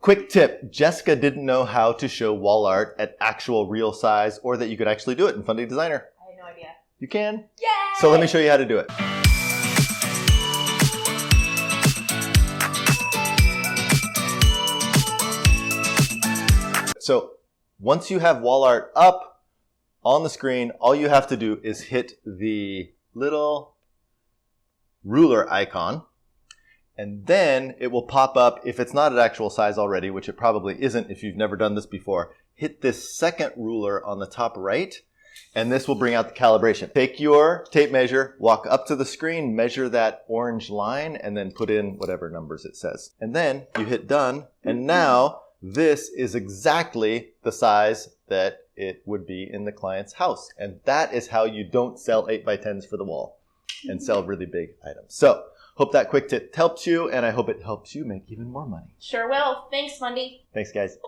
Quick tip, Jessica didn't know how to show wall art at actual real size or that you could actually do it in Fundy Designer. I had no idea. You can? Yay! So let me show you how to do it. So once you have wall art up on the screen, all you have to do is hit the little ruler icon. And then it will pop up, if it's not at actual size already, which it probably isn't if you've never done this before, hit this second ruler on the top right, and this will bring out the calibration. Take your tape measure, walk up to the screen, measure that orange line, and then put in whatever numbers it says. And then you hit done, and now this is exactly the size that it would be in the client's house. And that is how you don't sell 8x10s for the wall and sell really big items. So, hope that quick tip helps you, and I hope it helps you make even more money. Sure will. Thanks, Fundy. Thanks, guys.